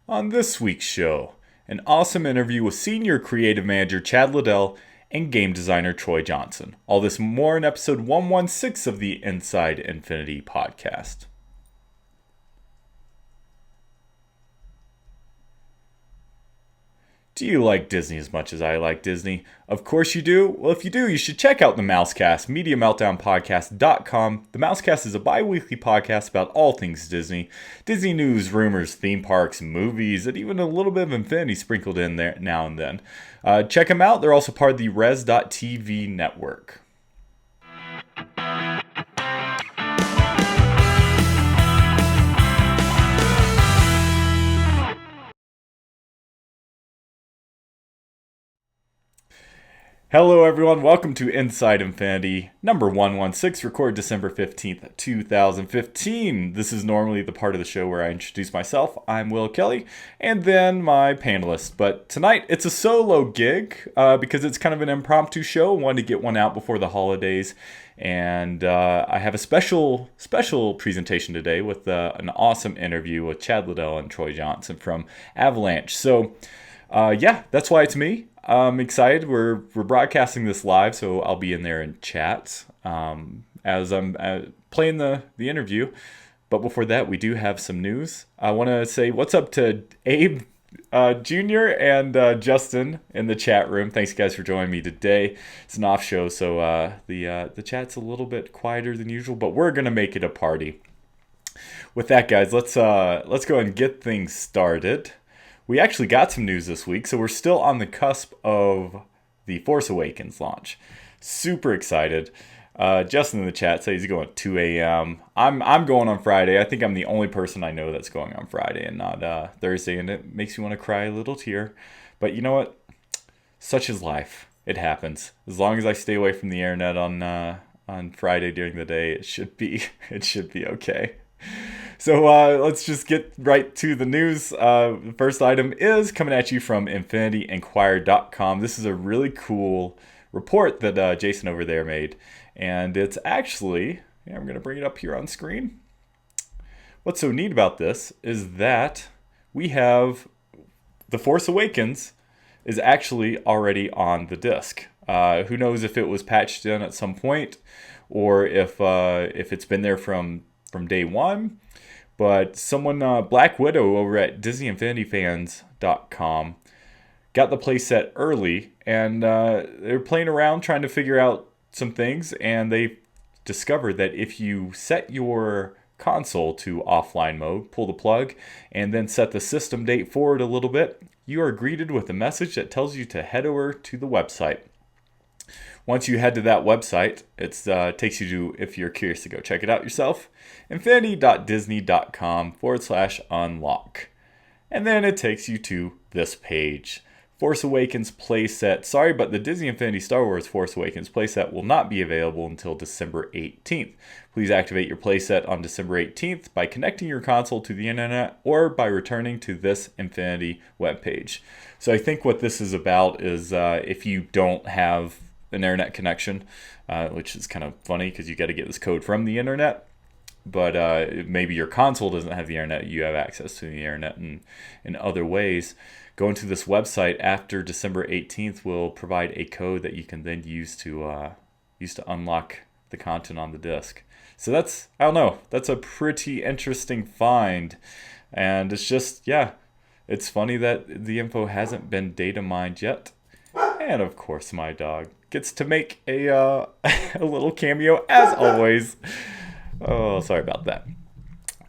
On this week's show, an awesome interview with Senior Creative Manager Chad Liddell and Game Designer Troy Johnson. All this and more in episode 116 of the Inside Infinity podcast. Do you like Disney as much as I like Disney? Of course you do. Well, if you do, you should check out the Mousecast, MediaMeltdownPodcast.com. The Mousecast is a bi-weekly podcast about all things Disney. Disney news, rumors, theme parks, movies, and even a little bit of Infinity sprinkled in there now and then. Check them out. They're also part of the Res.TV network. Hello everyone, welcome to Inside Infinity, number 116, recorded December 15th, 2015. This is normally the part of the show where I introduce myself. I'm Will Kelly, and then my panelist. But tonight, it's a solo gig, because it's kind of an impromptu show. I wanted to get one out before the holidays. And I have a special presentation today with an awesome interview with Chad Liddell and Troy Johnson from Avalanche. So, that's why it's me. I'm excited. We're broadcasting this live, so I'll be in there in chat as I'm playing the interview. But before that, we do have some news. I want to say what's up to Abe Jr. and Justin in the chat room. Thanks, guys, for joining me today. It's an off show, so the chat's a little bit quieter than usual, but we're gonna make it a party. With that, guys, let's go ahead and get things started. We actually got some news this week, so we're still on the cusp of the Force Awakens launch. Super excited. Justin in the chat says he's going at 2 a.m. I'm going on Friday. I think I'm the only person I know that's going on Friday and not Thursday, and it makes me want to cry a little tear. But you know what? Such is life. It happens. As long as I stay away from the internet on Friday during the day, it should be okay. So let's just get right to the news. The first item is coming at you from InfinityInquirer.com. This is a really cool report that Jason over there made. And it's actually, I'm going to bring it up here on screen. What's so neat about this is that we have The Force Awakens is actually already on the disc. Who knows if it was patched in at some point or if it's been there from day one. But someone, Black Widow over at DisneyInfinityFans.com, got the playset early, and they're playing around trying to figure out some things, and they discovered that if you set your console to offline mode, pull the plug, and then set the system date forward a little bit, you are greeted with a message that tells you to head over to the website. Once you head to that website, it takes you to, if you're curious to go check it out yourself, infinity.disney.com/unlock. And then it takes you to this page. Force Awakens playset. Sorry, but the Disney Infinity Star Wars Force Awakens playset will not be available until December 18th. Please activate your playset on December 18th by connecting your console to the internet or by returning to this Infinity webpage. So I think what this is about is if you don't have an internet connection, which is kind of funny because you got to get this code from the internet. But maybe your console doesn't have the internet. You have access to the internet in other ways. Going to this website after December 18th will provide a code that you can then use to unlock the content on the disc. So that's a pretty interesting find. And it's just, it's funny that the info hasn't been data mined yet. And of course, my dog gets to make a little cameo as always. Oh, sorry about that.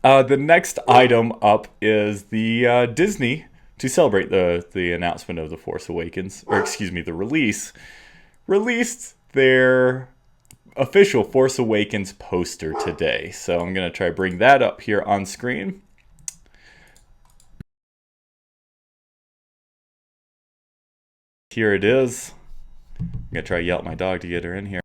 The next item up is the Disney, to celebrate the announcement of the Force Awakens, the release, released their official Force Awakens poster today. So I'm going to try to bring that up here on screen. Here it is. I'm going to try to yell at my dog to get her in here.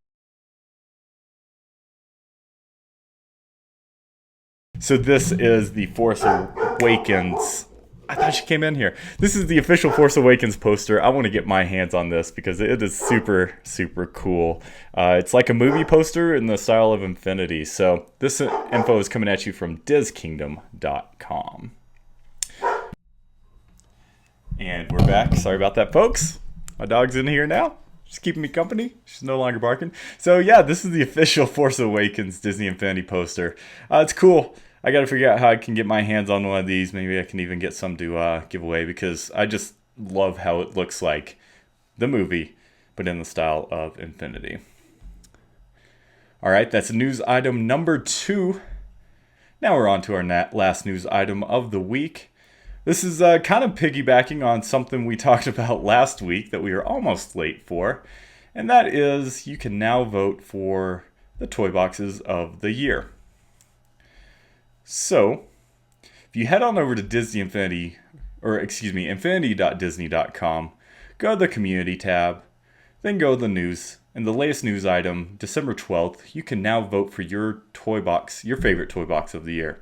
So this is the Force Awakens. I thought she came in here. This is the official Force Awakens poster. I want to get my hands on this because it is super, super cool. It's like a movie poster in the style of Infinity. So this info is coming at you from DizKingdom.com. And we're back. Sorry about that, folks. My dog's in here now. She's keeping me company. She's no longer barking. So yeah, this is the official Force Awakens Disney Infinity poster. It's cool. I got to figure out how I can get my hands on one of these. Maybe I can even get some to give away because I just love how it looks like the movie, but in the style of Infinity. All right, that's news item number 2. Now we're on to our last news item of the week. This is kind of piggybacking on something we talked about last week that we were almost late for, and that is you can now vote for the toy boxes of the year. So, if you head on over to infinity.disney.com, go to the community tab, then go to the news, and the latest news item, December 12th, you can now vote for your toy box, your favorite toy box of the year.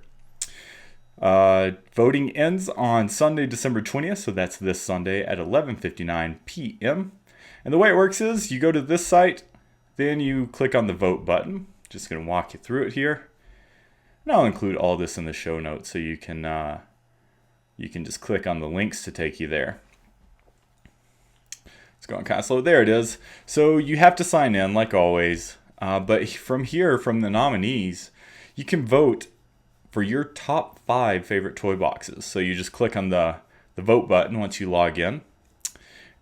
Voting ends on Sunday, December 20th, so that's this Sunday at 11:59 p.m. And the way it works is you go to this site, then you click on the vote button. Just going to walk you through it here. And I'll include all this in the show notes so you can just click on the links to take you there. It's going kind of slow. There it is. So you have to sign in like always. But from here, from the nominees, you can vote for your top 5 favorite toy boxes. So you just click on the vote button once you log in,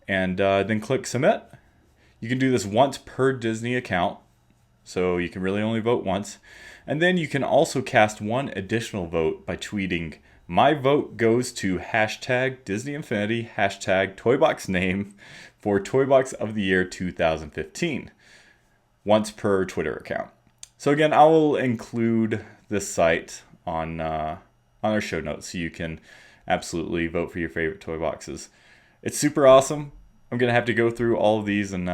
and then click submit. You can do this once per Disney account, so you can really only vote once. And then you can also cast one additional vote by tweeting, "My vote goes to #DisneyInfinity, #ToyBoxName for Toy Box of the Year 2015, once per Twitter account." So again, I will include this site on our show notes so you can absolutely vote for your favorite toy boxes. It's super awesome. I'm gonna have to go through all of these and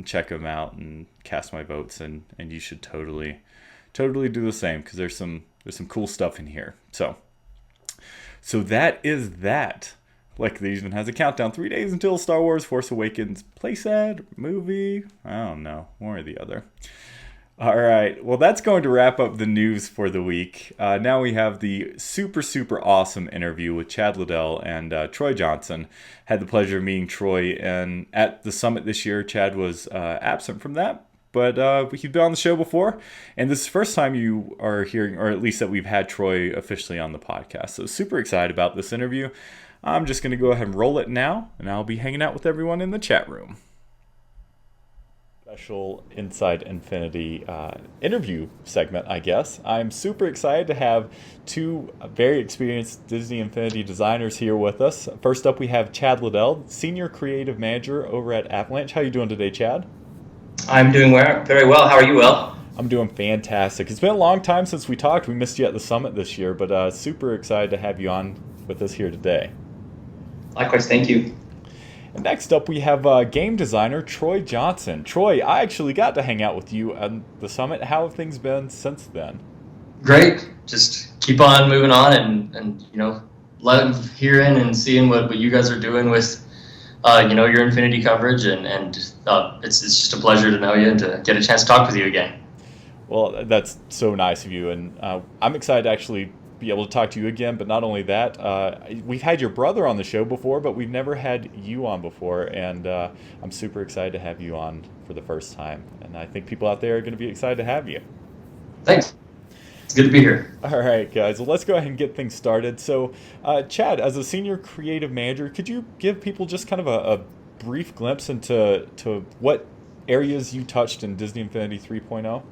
check them out and cast my votes, and you should totally do the same because there's some cool stuff in here. So that is that. Like, they even has a countdown: 3 days until Star Wars Force Awakens playset, movie. I don't know, one or the other. All right, well, that's going to wrap up the news for the week. Now we have the super awesome interview with Chad Liddell and Troy Johnson. Had the pleasure of meeting Troy at the summit this year. Chad was absent from that, but he'd been on the show before, and this is the first time you are hearing, or at least that we've had Troy officially on the podcast. So super excited about this interview. I'm just going to go ahead and roll it now, and I'll be hanging out with everyone in the chat room. Special Inside Infinity interview segment, I guess. I'm super excited to have 2 very experienced Disney Infinity designers here with us. First up, we have Chad Liddell, Senior Creative Manager over at Avalanche. How are you doing today, Chad? I'm doing very well. How are you, Will? I'm doing fantastic. It's been a long time since we talked. We missed you at the summit this year, but super excited to have you on with us here today. Likewise, thank you. And next up, we have game designer Troy Johnson. Troy, I actually got to hang out with you at the summit. How have things been since then? Great. Just keep on moving on and love hearing and seeing what you guys are doing with your Infinity coverage, and it's just a pleasure to know you and to get a chance to talk with you again. Well, that's so nice of you, and I'm excited to actually be able to talk to you again. But not only that, we've had your brother on the show before, but we've never had you on before, and I'm super excited to have you on for the first time, and I think people out there are going to be excited to have you. Thanks. It's good to be here. All right, guys. Well, let's go ahead and get things started. So, Chad, as a senior creative manager, could you give people just kind of a brief glimpse into what areas you touched in Disney Infinity 3.0?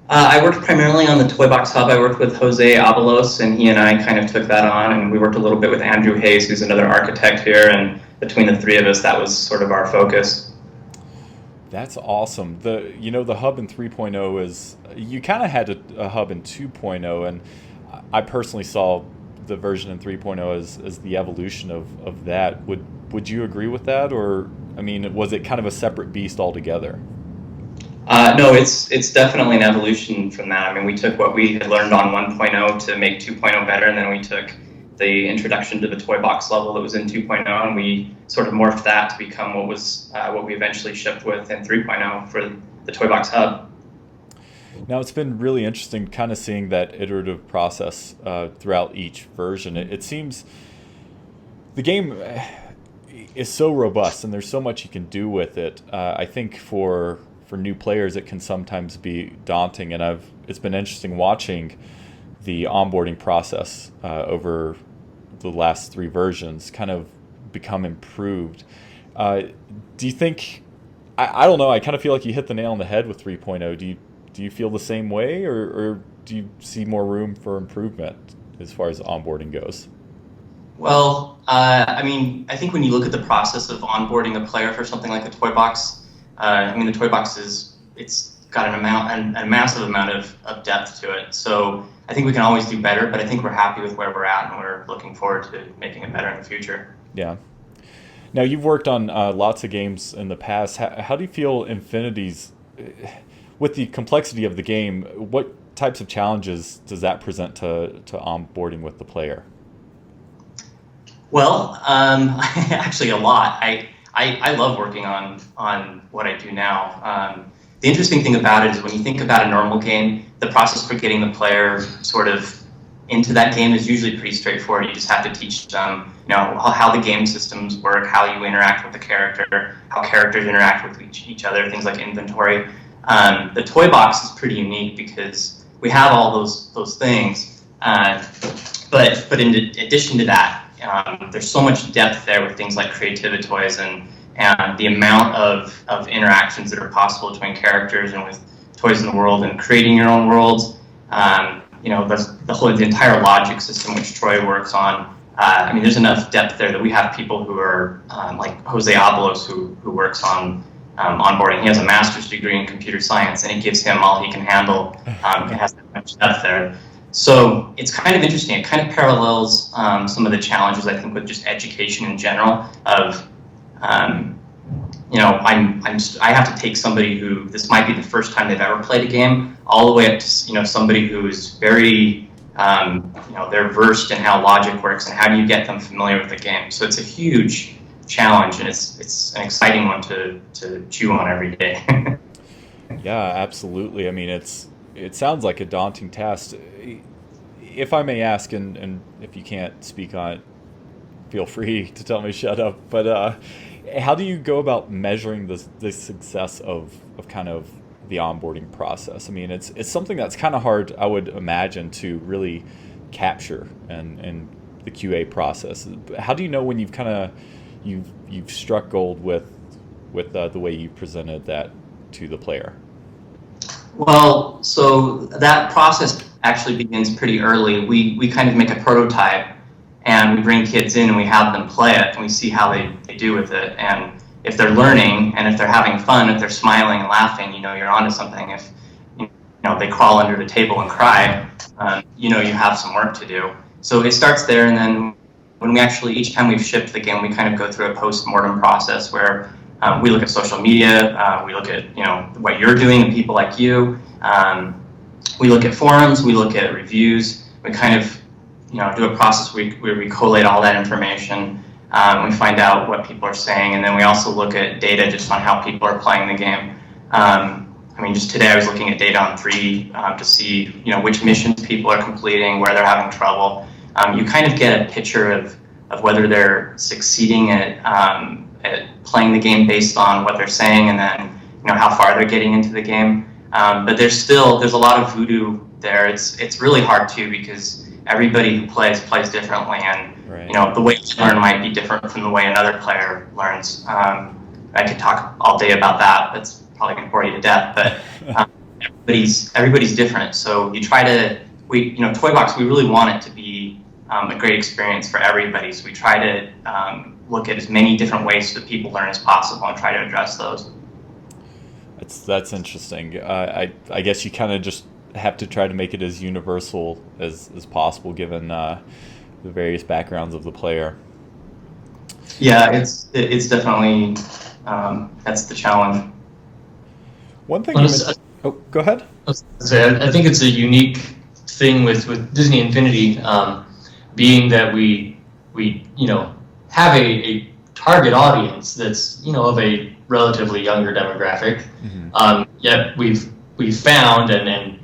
I worked primarily on the Toy Box Hub. I worked with Jose Abalos, and he and I kind of took that on, and we worked a little bit with Andrew Hayes, who's another architect here, and between the 3 of us, that was sort of our focus. That's awesome. The hub in 3.0 is, you kind of had a hub in 2.0, and I personally saw the version in 3.0 as the evolution of that. Would you agree with that, or was it kind of a separate beast altogether? No, it's definitely an evolution from that. We took what we had learned on 1.0 to make 2.0 better, and then we took the introduction to the toy box level that was in 2.0, and we sort of morphed that to become what we eventually shipped with in 3.0 for the Toy Box Hub. Now, it's been really interesting kind of seeing that iterative process throughout each version. It seems the game is so robust, and there's so much you can do with it. I think for new players, it can sometimes be daunting, and it's been interesting watching the onboarding process over the last 3 versions kind of become improved. Do you think? I don't know. I kind of feel like you hit the nail on the head with 3.0. Do you feel the same way, or do you see more room for improvement as far as onboarding goes? Well, I mean, I think when you look at the process of onboarding a player for something like a toy box, I mean, the toy box it's got a massive amount of depth to it. So I think we can always do better, but I think we're happy with where we're at, and we're looking forward to making it better in the future. Yeah. Now, you've worked on lots of games in the past. How do you feel Infinity's, with the complexity of the game, what types of challenges does that present to onboarding with the player? Well, actually a lot. I love working on what I do now. The interesting thing about it is when you think about a normal game, the process for getting the player sort of into that game is usually pretty straightforward. You just have to teach them, how the game systems work, how you interact with the character, how characters interact with each other, things like inventory. The toy box is pretty unique because we have all those things, but in addition to that, there's so much depth there with things like Creativitoys and the amount of interactions that are possible between characters and with toys in the world and creating your own worlds. The entire logic system which Troy works on. I mean, there's enough depth there that we have people who are like Jose Abelos who works on onboarding. He has a master's degree in computer science, and it gives him all he can handle. It has that much depth there. So it's kind of interesting. It kind of parallels some of the challenges, I think, with just education in general of, I have to take somebody who, this might be the first time they've ever played a game, all the way up to, somebody who's very, they're versed in how logic works and how do you get them familiar with the game. So it's a huge challenge, and it's an exciting one to chew on every day. Yeah, absolutely. I mean, it sounds like a daunting task. If I may ask, and if you can't speak on it, feel free to tell me shut up. But how do you go about measuring the success of kind of the onboarding process? I mean, it's something that's kind of hard, I would imagine, to really capture and the QA process. How do you know when you've struck gold with the way you presented that to the player? Well, so that process actually begins pretty early. We kind of make a prototype, and we bring kids in and we have them play it, and we see how they do with it. And if they're learning, and if they're having fun, if they're smiling and laughing, you're onto something. If they crawl under the table and cry, you have some work to do. So it starts there, and then when we actually, each time we've shipped the game, we kind of go through a post-mortem process where we look at social media, we look at what you're doing and people like you. We look at forums, we look at reviews. We kind of do a process where we collate all that information. We find out what people are saying, and then we also look at data just on how people are playing the game. Just today I was looking at data on 3 to see which missions people are completing, where they're having trouble. You kind of get a picture of whether they're succeeding at playing the game based on what they're saying, and then how far they're getting into the game. But there's a lot of voodoo there. It's really hard too, because everybody who plays differently, and right. The way you learn might be different from the way another player learns. I could talk all day about that. That's probably going to bore you to death. But everybody's different. So you try to Toy Box. We really want it to be a great experience for everybody. So we try to look at as many different ways that people learn as possible and try to address those. That's interesting. I guess you kind of just have to try to make it as universal as possible, given the various backgrounds of the player. Yeah, it's definitely that's the challenge. One thing. Go ahead. I think it's a unique thing with Disney Infinity, being that we have a target audience that's of a relatively younger demographic. Mm-hmm. Yet we've found and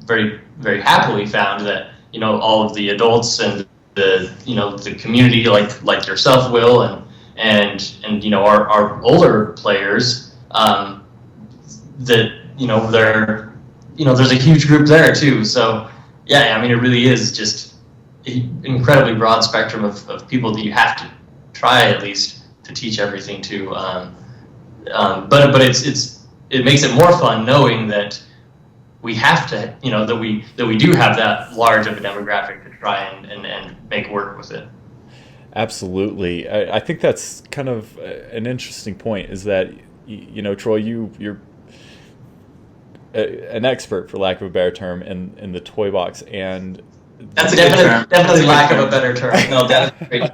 very very happily found that all of the adults and the community like yourself, Will, and our older players, that they're there's a huge group there too. So yeah, I mean, it really is just an incredibly broad spectrum of people that you have to try at least to teach everything to. But it makes it more fun knowing that we have to, that we do have that large of a demographic to try and make work with it. Absolutely. I think that's kind of an interesting point, is that, Troy, you're an expert, for lack of a better term, in the toy box, and that's a good term. Definitely lack of a better term. No, that's great.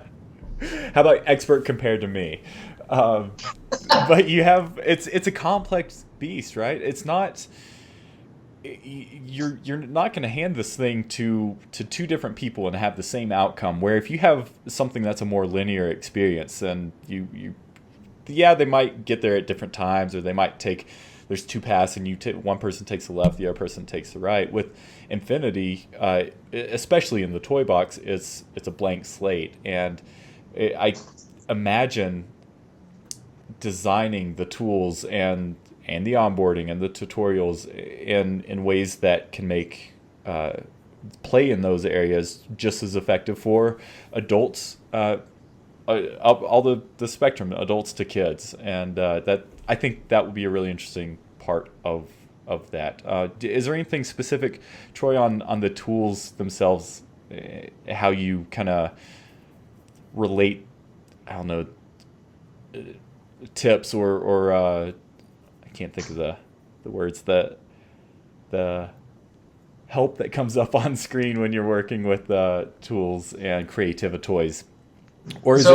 How about expert compared to me? But you have, it's a complex beast, right? It's not, you're not going to hand this thing to two different people and have the same outcome. Where if you have something that's a more linear experience, then they might get there at different times, or they might there's two paths, and one person takes the left, the other person takes the right. With Infinity, especially in the toy box, it's a blank slate, and I imagine designing the tools and the onboarding and the tutorials in ways that can make play in those areas just as effective for adults, all the spectrum, adults to kids, and that I think that would be a really interesting part of that. Is there anything specific, Troy, on the tools themselves, how you kind of relate, I don't know, tips or I can't think of the words, that the help that comes up on screen when you're working with tools and Creativitoys? Or is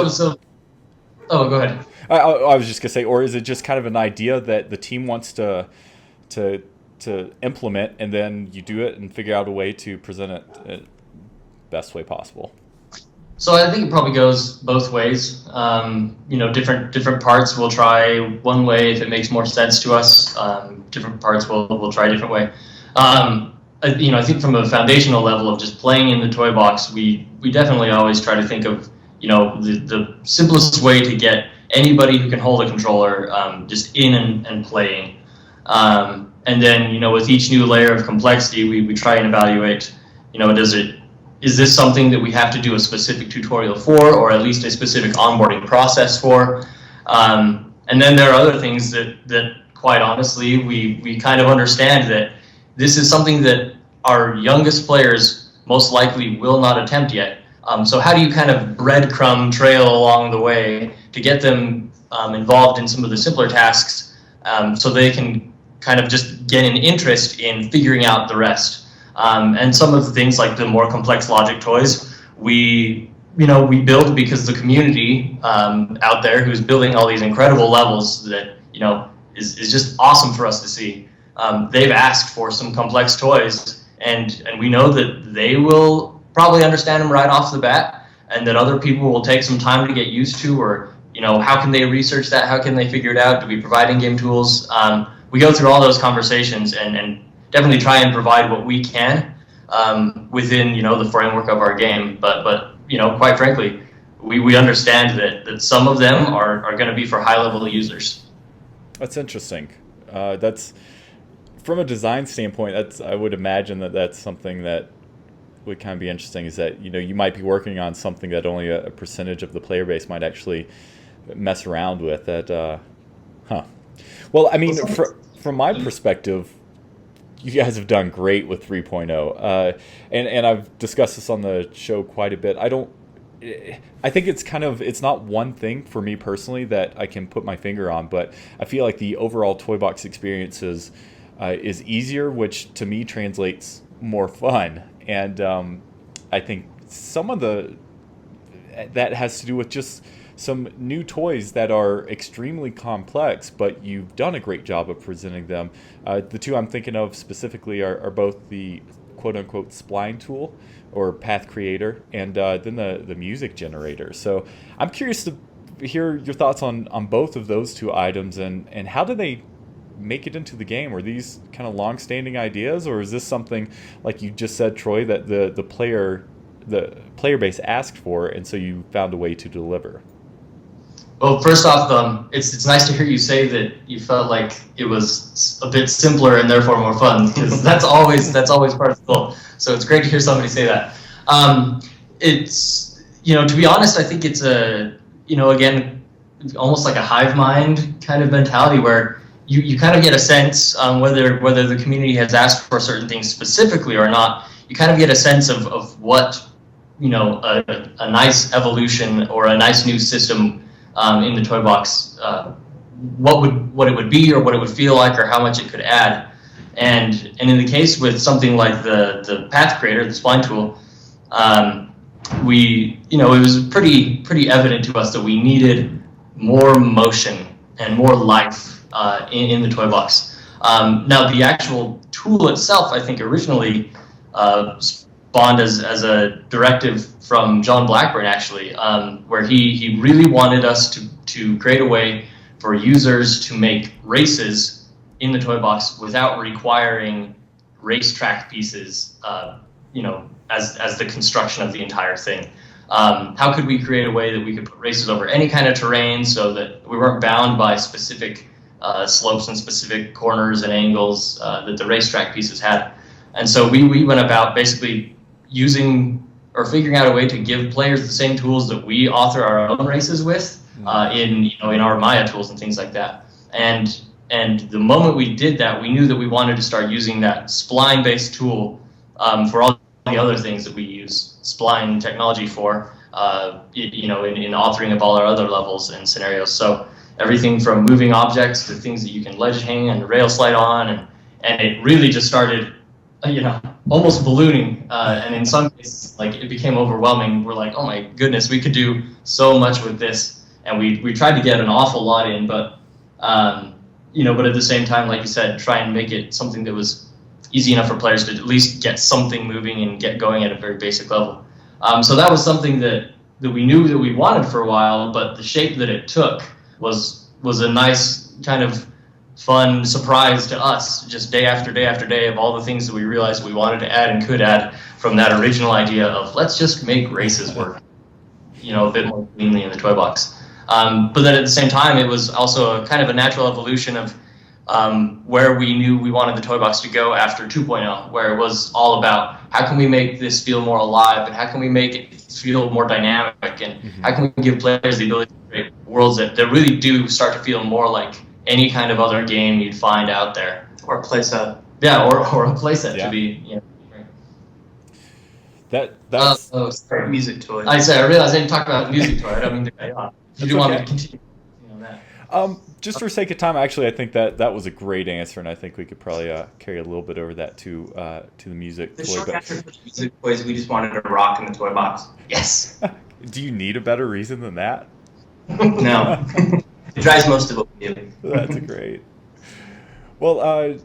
Oh, go ahead. I was just gonna say, or is it just kind of an idea that the team wants to implement, and then you do it and figure out a way to present it best way possible? So I think it probably goes both ways. Different parts we'll try one way if it makes more sense to us. Different parts we'll try a different way. I think from a foundational level of just playing in the toy box, we definitely always try to think of the simplest way to get anybody who can hold a controller just in and playing. And then with each new layer of complexity, we try and evaluate. Is this something that we have to do a specific tutorial for, or at least a specific onboarding process for? And then there are other things that quite honestly, we kind of understand that this is something that our youngest players most likely will not attempt yet. So how do you kind of breadcrumb trail along the way to get them involved in some of the simpler tasks, so they can kind of just get an interest in figuring out the rest? And some of the things like the more complex logic toys, we build because the community out there who's building all these incredible levels that is just awesome for us to see. They've asked for some complex toys, and we know that they will probably understand them right off the bat, and that other people will take some time to get used to, or how can they research that? How can they figure it out? Do we provide in-game tools? We go through all those conversations and definitely try and provide what we can within the framework of our game. But quite frankly, we understand that some of them are going to be for high-level users. That's interesting. That's from a design standpoint. I would imagine that's something that would kind of be interesting, is that you might be working on something that only a percentage of the player base might actually mess around with. Well, I mean, from my perspective, you guys have done great with 3.0, and I've discussed this on the show quite a bit. I think it's not one thing for me personally that I can put my finger on, but I feel like the overall toy box experience is easier, which to me translates more fun. And I think some of that has to do with just some new toys that are extremely complex, but you've done a great job of presenting them. The two I'm thinking of specifically are both the quote-unquote spline tool, or path creator, and then the music generator. So I'm curious to hear your thoughts on both of those two items, and how do they make it into the game? Are these kind of long-standing ideas, or is this something, like you just said, Troy, that the player the player base asked for, and so you found a way to deliver? Well, first off, it's nice to hear you say that you felt like it was a bit simpler and therefore more fun, because that's always part of the goal. So it's great to hear somebody say that. It's, to be honest, I think it's again, almost like a hive mind kind of mentality where you kind of get a sense whether the community has asked for certain things specifically or not. You kind of get a sense of what a nice evolution or a nice new system in the toy box, what it would be or what it would feel like or how much it could add. And in the case with something like the path creator, the spline tool, it was pretty evident to us that we needed more motion and more life in the toy box. Now the actual tool itself, I think originally spawned as a directive from John Blackburn, actually, where he really wanted us to create a way for users to make races in the toy box without requiring racetrack pieces, as the construction of the entire thing. How could we create a way that we could put races over any kind of terrain so that we weren't bound by specific slopes and specific corners and angles that the racetrack pieces had? And so we went about basically using or figuring out a way to give players the same tools that we author our own races with in our Maya tools and things like that. And the moment we did that, we knew that we wanted to start using that spline-based tool for all the other things that we use spline technology for, in authoring of all our other levels and scenarios. So everything from moving objects to things that you can ledge hang and rail slide on, and it really just started almost ballooning, and in some cases, like, it became overwhelming. We're like, oh my goodness, we could do so much with this, and we tried to get an awful lot in, but but at the same time, like you said, try and make it something that was easy enough for players to at least get something moving and get going at a very basic level. So that was something that we knew that we wanted for a while, but the shape that it took was a nice kind of fun surprise to us, just day after day after day of all the things that we realized we wanted to add and could add from that original idea of let's just make races work, a bit more cleanly in the toy box. But then at the same time, it was also a kind of a natural evolution of where we knew we wanted the toy box to go after 2.0, where it was all about how can we make this feel more alive, and how can we make it feel more dynamic, and how can we give players the ability to create worlds that really do start to feel more like any kind of other game you'd find out there. Or a playset. Yeah, or a playset to be. That's sorry, music toy. I realized I didn't talk about music toy. I don't mean to cut you off. If you do want me to continue on that. Just for sake of time, actually, I think that was a great answer, and I think we could probably carry a little bit over that to the music The toy. short answer for the music toys, we just wanted a rock in the toy box. Yes. Do you need a better reason than that? No. It drives most of what we do. That's great. Well,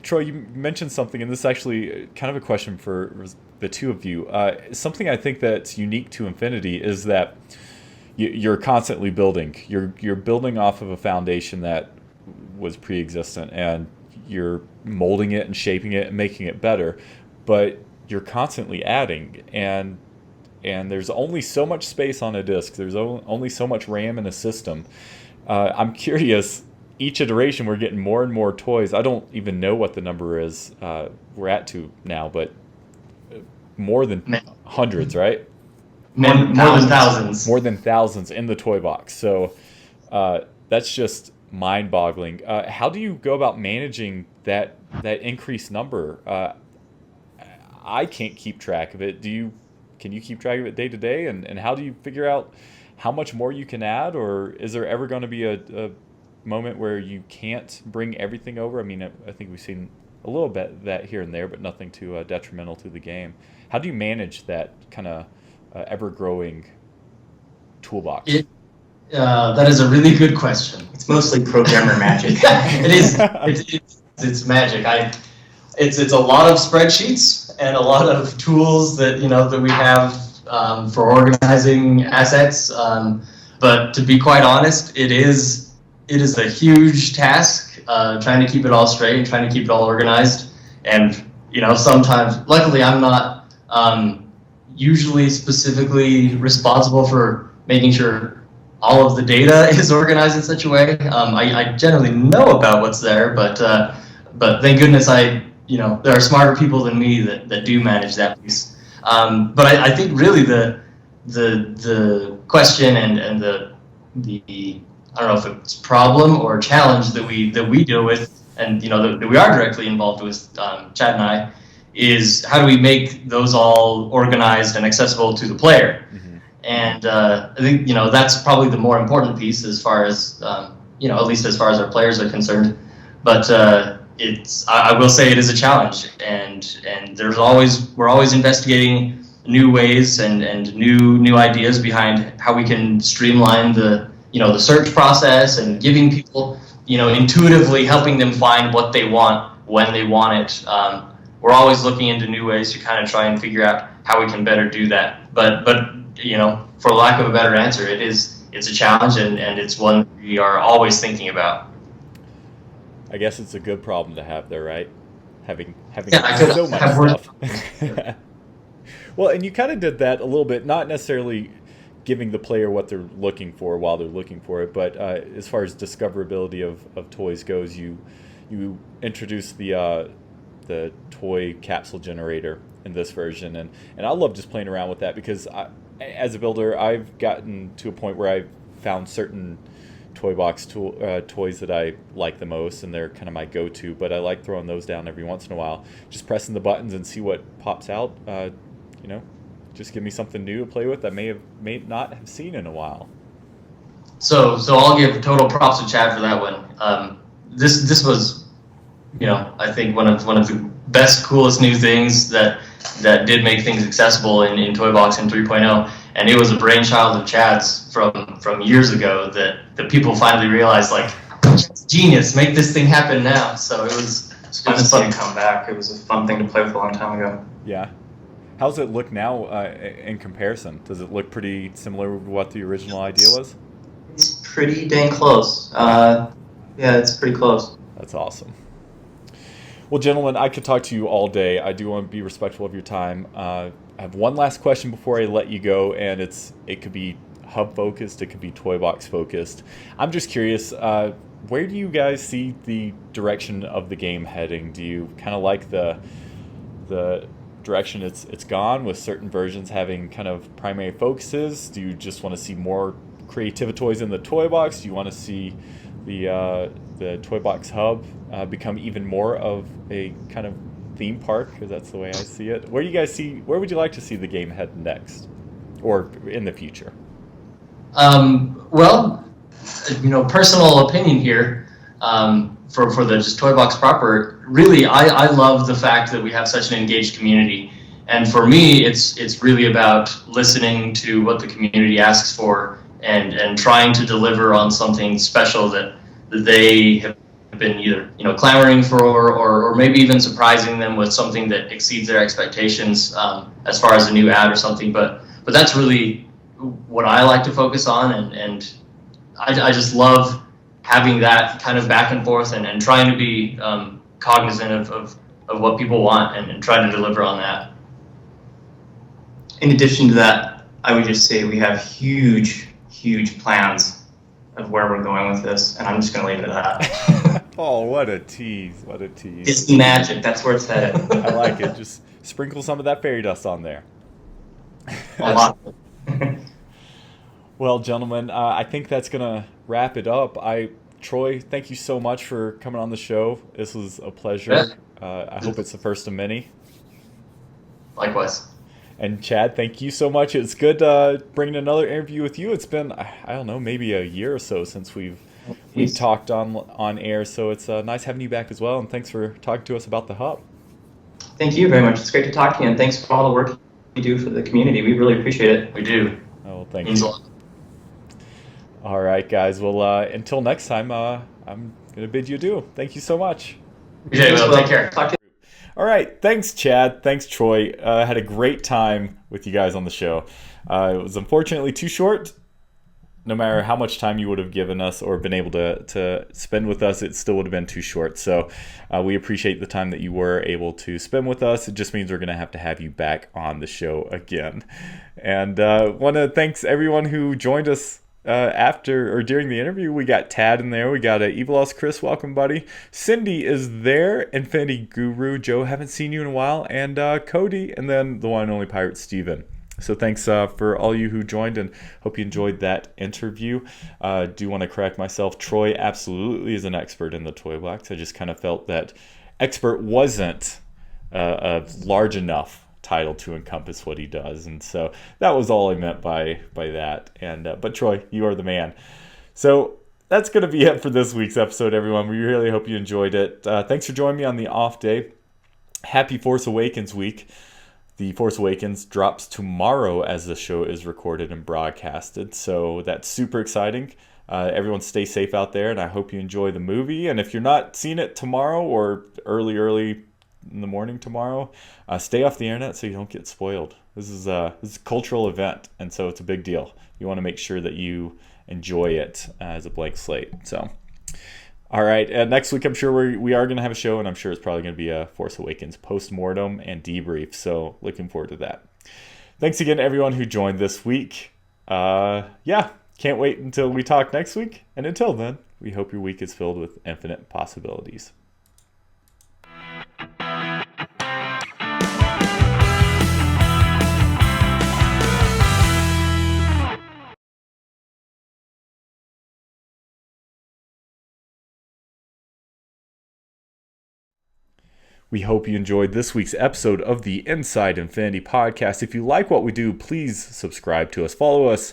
Troy, you mentioned something, and this is actually kind of a question for the two of you. Something I think that's unique to Infinity is that you're constantly building. You're building off of a foundation that was pre-existent, and you're molding it and shaping it and making it better. But you're constantly adding, and there's only so much space on a disk. There's only so much RAM in a system. I'm curious, each iteration we're getting more and more toys. I don't even know what the number is we're at to now, but more than hundreds, right? More than thousands. More than thousands in the toy box. So that's just mind-boggling. How do you go about managing that increased number? I can't keep track of it. Can you keep track of it day to day? And how do you figure out how much more you can add? Or is there ever going to be a moment where you can't bring everything over? I mean, I think we've seen a little bit of that here and there, but nothing too detrimental to the game. How do you manage that kind of ever-growing toolbox? That is a really good question. It's mostly programmer magic. It is. It's magic. It's a lot of spreadsheets and a lot of tools that we have for organizing assets. But to be quite honest, it is a huge task trying to keep it all straight and trying to keep it all organized. And sometimes, luckily, I'm not usually specifically responsible for making sure all of the data is organized in such a way. I generally know about what's there, but thank goodness there are smarter people than me that do manage that piece. But I think really the question and the I don't know if it's problem or challenge that we deal with, and that we are directly involved with, Chad and I, is how do we make those all organized and accessible to the player? Mm-hmm. And I think that's probably the more important piece as far as at least as far as our players are concerned. But I will say it is a challenge, and we're always investigating new ways and new ideas behind how we can streamline the search process and giving people intuitively helping them find what they want when they want it. We're always looking into new ways to kind of try and figure out how we can better do that. But for lack of a better answer, it's a challenge, and it's one we are always thinking about. I guess it's a good problem to have, though, right? Having so much stuff. Well, and you kind of did that a little bit, not necessarily giving the player what they're looking for while they're looking for it, but as far as discoverability of toys goes, you introduced the toy capsule generator in this version, and I love just playing around with that because as a builder, I've gotten to a point where I've found certain toy box toys that I like the most, and they're kind of my go-to, but I like throwing those down every once in a while, just pressing the buttons and see what pops out. Just give me something new to play with that may not have seen in a while. So I'll give total props to Chad for that one. This was, I think one of the best, coolest new things that did make things accessible in Toy Box in 3.0, and it was a brainchild of Chad's from years ago that people finally realized, like, it's genius, make this thing happen now. So it was fun to see it come back. It was a fun thing to play with a long time ago. Yeah. How's it look now in comparison? Does it look pretty similar to what the original idea was? It's pretty dang close. Yeah, it's pretty close. That's awesome. Well, gentlemen, I could talk to you all day. I do want to be respectful of your time. I have one last question before I let you go, and it could be hub focused, it could be toy box focused. I'm just curious, where do you guys see the direction of the game heading? Do you kind of like the direction it's gone, with certain versions having kind of primary focuses? Do you just want to see more Creativitoys in the toy box? Do you want to see the toy box hub become even more of a kind of theme park? Because that's the way I see it. Where would you like to see the game head next, or in the future? Well, personal opinion here, for the just toy box proper. Really, I love the fact that we have such an engaged community, and for me, it's really about listening to what the community asks for and trying to deliver on something special that they have been either clamoring for or maybe even surprising them with something that exceeds their expectations, as far as a new ad or something. But that's really what I like to focus on, and I just love having that kind of back and forth and trying to be cognizant of what people want and try to deliver on that. In addition to that, I would just say we have huge plans of where we're going with this, and I'm just going to leave it at that. Oh, what a tease. It's magic. That's where it's headed. I like it. Just sprinkle some of that fairy dust on there. A lot. Well, gentlemen, I think that's going to wrap it up. Troy, thank you so much for coming on the show. This was a pleasure. I hope it's the first of many. Likewise. And Chad, thank you so much. It's good bringing another interview with you. It's been, I don't know, maybe a year or so since we've talked on air. So it's nice having you back as well. And thanks for talking to us about the hub. Thank you very much. It's great to talk to you. And thanks for all the work you do for the community. We really appreciate it. We do. Oh, thank you. All right, guys. Well, until next time, I'm going to bid you adieu. Thank you so much. Okay, well, take care. Talk to you. All right. Thanks, Chad. Thanks, Troy. Had a great time with you guys on the show. It was unfortunately too short. no matter how much time you would have given us or been able to spend with us, it still would have been too short. So we appreciate the time that you were able to spend with us. It just means we're going to have you back on the show again. And want to thanks everyone who joined us after or during the interview. We got Tad in there. We got Evilos Chris. Welcome, buddy. Cindy is there. Infinity Guru. Joe, haven't seen you in a while. And Cody. And then the one and only Pirate Steven. So thanks for all you who joined, and hope you enjoyed that interview. Do want to correct myself. Troy absolutely is an expert in the toy box. I just kind of felt that expert wasn't a large enough title to encompass what he does, and so that was all I meant by that. And but Troy, you are the man. So that's going to be it for this week's episode, everyone. We really hope you enjoyed it. Thanks for joining me on the off day. Happy Force Awakens week. The Force Awakens drops tomorrow as the show is recorded and broadcasted, so that's super exciting. Everyone stay safe out there, and I hope you enjoy the movie. And if you're not seeing it tomorrow or early in the morning tomorrow, stay off the internet so you don't get spoiled. This is a cultural event, and so it's a big deal. You want to make sure that you enjoy it as a blank slate. So, all right, next week I'm sure we are going to have a show, and I'm sure it's probably going to be a Force Awakens post-mortem and debrief, so looking forward to that. Thanks again to everyone who joined this week. Yeah, can't wait until we talk next week, and until then, we hope your week is filled with infinite possibilities. We hope you enjoyed this week's episode of the Inside Infinity podcast. If you like what we do, please subscribe to us. Follow us.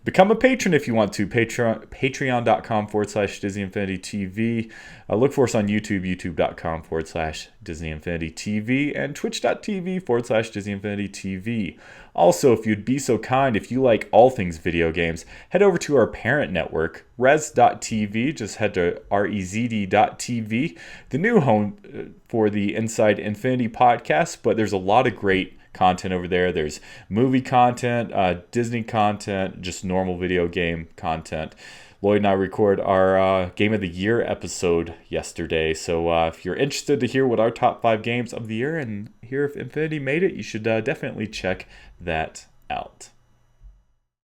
Become a patron if you want to. Patreon.com/Disney Infinity TV. Look for us on YouTube, youtube.com/Disney Infinity TV, and twitch.tv/Disney Infinity TV. Also, if you'd be so kind, if you like all things video games, head over to our parent network, res.tv. Just head to rezd.tv, the new home for the Inside Infinity podcast, but there's a lot of great content over there. There's movie content, Disney content, just normal video game content. Lloyd and I record our Game of the Year episode yesterday, so if you're interested to hear what our top 5 games of the year and hear if Infinity made it, you should definitely check that out.